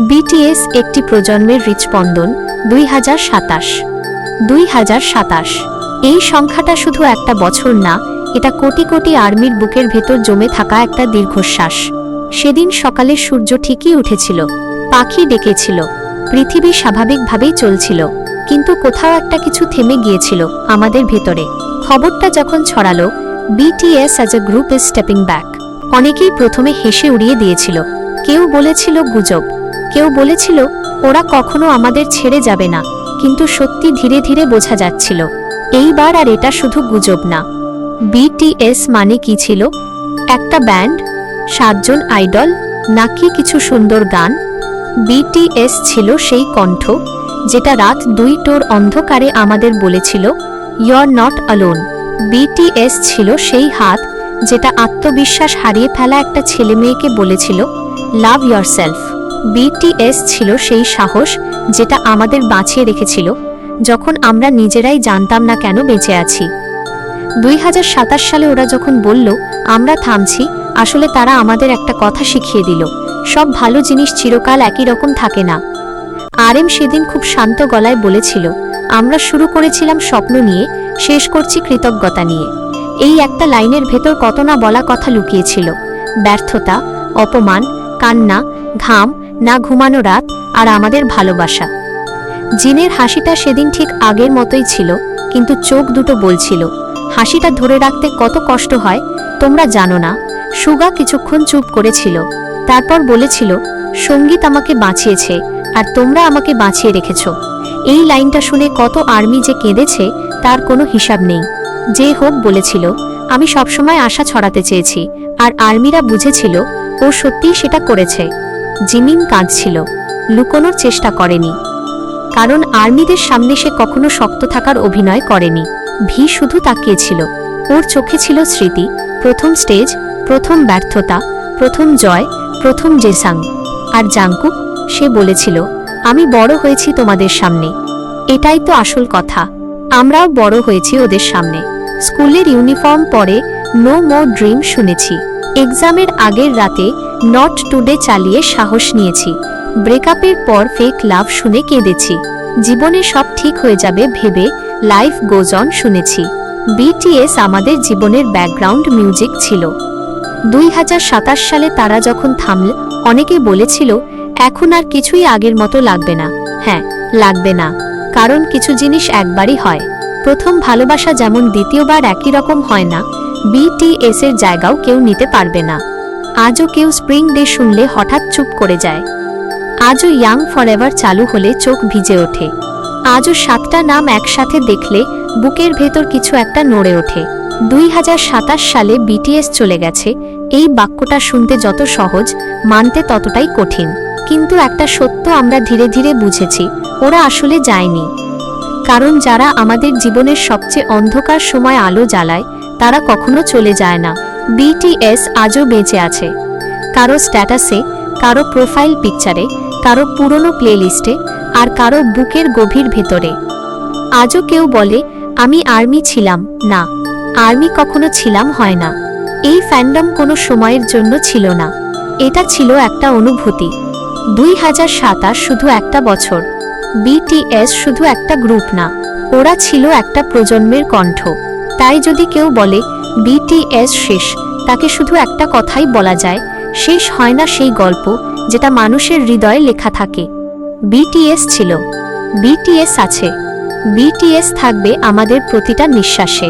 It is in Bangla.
বিটিএস একটি প্রজন্মের হৃৎস্পন্দন। 2027 এই সংখ্যাটা শুধু একটা বছর না, এটা কোটি কোটি আর্মির বুকের ভেতর জমে থাকা একটা দীর্ঘশ্বাস। সেদিন সকালে সূর্য ঠিকই উঠেছিল, পাখি ডেকেছিল, পৃথিবী স্বাভাবিকভাবেই চলছিল, কিন্তু কোথাও একটা কিছু থেমে গিয়েছিল আমাদের ভেতরে। খবরটা যখন ছড়ালো BTS as a group is stepping back, অনেকেই প্রথমে হেসে উড়িয়ে দিয়েছিল। কেউ বলেছিল গুজব, কেউ বলেছিল ওরা কখনো আমাদের ছেড়ে যাবে না, কিন্তু সত্যি ধীরে ধীরে বোঝা যাচ্ছিল এইবার আর এটা শুধু গুজব না। বিটিএস মানে কি ছিল? একটা ব্যান্ড, 7 জন আইডল, নাকি কিছু সুন্দর গান? বিটিএস ছিল সেই কণ্ঠ যেটা রাত 2টোর অন্ধকারে আমাদের বলেছিল you are not alone. BTS ছিল সেই হাত যেটা আত্মবিশ্বাস হারিয়ে ফেলা একটা ছেলে মেয়েকে বলেছিল লাভ ইয়োরসেলফ। বিটিএস ছিল সেই সাহস যেটা আমাদের বাঁচিয়ে রেখেছিল যখন আমরা নিজেরাই জানতাম না কেন বেঁচে আছি। 2027 সালে ওরা যখন বলল আমরা থামছি, আসলে তারা আমাদের একটা কথা শিখিয়ে দিল, সব ভালো জিনিস চিরকাল একই রকম থাকে না। আরএম সেদিন খুব শান্ত গলায় বলেছিল আমরা শুরু করেছিলাম স্বপ্ন নিয়ে, শেষ করছি কৃতজ্ঞতা নিয়ে। এই একটা লাইনের ভেতর কত না বলা কথা লুকিয়েছিল, ব্যর্থতা, অপমান, কান্না, ঘাম, না ঘুমানো রাত, আর আমাদের ভালোবাসা। জিনের হাসিটা সেদিন ঠিক আগের মতোই ছিল, কিন্তু চোখ দুটো বলছিল। হাসিটা ধরে রাখতে কত কষ্ট হয় তোমরা জানো না। সুগা কিছুক্ষণ চুপ করেছিল, তারপর বলেছিল সঙ্গীত আমাকে বাঁচিয়েছে আর তোমরা আমাকে বাঁচিয়ে রেখেছ। এই লাইনটা শুনে কত আর্মি যে কেঁদেছে তার কোনো হিসাব নেই। যে হোক বলেছিল আমি সবসময় আশা ছড়াতে চেয়েছি, আর আর্মিরা বুঝেছিল ও সত্যিই সেটা করেছে। জিমিন কাঁদছিল, লুকোনোর চেষ্টা করেনি, কারণ আর্মিদের সামনে সে কখনো শক্ত থাকার অভিনয় করেনি। ভি শুধু তাকিয়েছিল, ওর চোখে ছিল স্মৃতি, প্রথম স্টেজ, প্রথম ব্যর্থতা, প্রথম জয়, প্রথম জেসাং। আর জাংকুক, সে বলেছিল আমি বড় হয়েছি তোমাদের সামনে। এটাই তো আসল কথা, আমরাও বড় হয়েছি ওদের সামনে। স্কুলের ইউনিফর্ম পরে নো মোর ড্রিম শুনেছি, এক্সামের আগের রাতে নট টুডে চালিয়ে সাহস নিয়েছি, ব্রেকআপের পর ফেক লাভ শুনে কেঁদেছি, জীবনে সব ঠিক হয়ে যাবে ভেবে লাইফ গোজ অন শুনেছি। বিটিএস আমাদের জীবনের ব্যাকগ্রাউন্ড মিউজিক ছিল। 2027 সালে তারা যখন থামল, অনেকে বলেছিল এখন আর কিছুই আগের মতো লাগবে না। হ্যাঁ, লাগবে না, কারণ কিছু জিনিস একবারই হয়। প্রথম ভালোবাসা যেমন দ্বিতীয়বার একই রকম হয় না, বিটিএস এর জায়গাও কেউ নিতে পারবে না। আজও কেউ স্প্রিং ডে শুনলে হঠাৎ চুপ করে যায়, আজও ইয়াং ফরএভার চালু হলে চোখ ভিজে ওঠে, আজও 7টা নাম একসাথে দেখলে বুকের ভেতর কিছু একটা নড়ে ওঠে। 2027 সালে বিটিএস চলে গেছে, এই বাক্যটা শুনতে যত সহজ, মানতে ততটাই কঠিন। কিন্তু একটা সত্য আমরা ধীরে ধীরে বুঝেছি, ওরা আসলে যায়নি। কারণ যারা আমাদের জীবনের সবচেয়ে অন্ধকার সময় আলো জ্বালায় তারা কখনো চলে যায় না। বিটিএস আজও বেঁচে আছে, কারো স্ট্যাটাসে, কারো প্রোফাইল পিকচারে, কারো পুরনো প্লেলিস্টে, আর কারো বুকের গভীর ভেতরে। আজও কেউ বলে আমি আর্মি ছিলাম না, আর্মি কখনো ছিলাম হয় না। এই ফ্যান্ডম কোনো সময়ের জন্য ছিল না, এটা ছিল একটা অনুভূতি। 2027 শুধু একটা বছর, বিটিএস শুধু একটা গ্রুপ না, ওরা ছিল একটা প্রজন্মের কণ্ঠ। তাই যদি কেউ বলে বিটিএস শেষ, তাকে শুধু একটা কথাই বলা যায়, শেষ হয় না সেই গল্প যেটা মানুষের হৃদয়ে লেখা থাকে। বিটিএস ছিল, বিটিএস আছে, বিটিএস থাকবে আমাদের প্রতিটা নিঃশ্বাসে।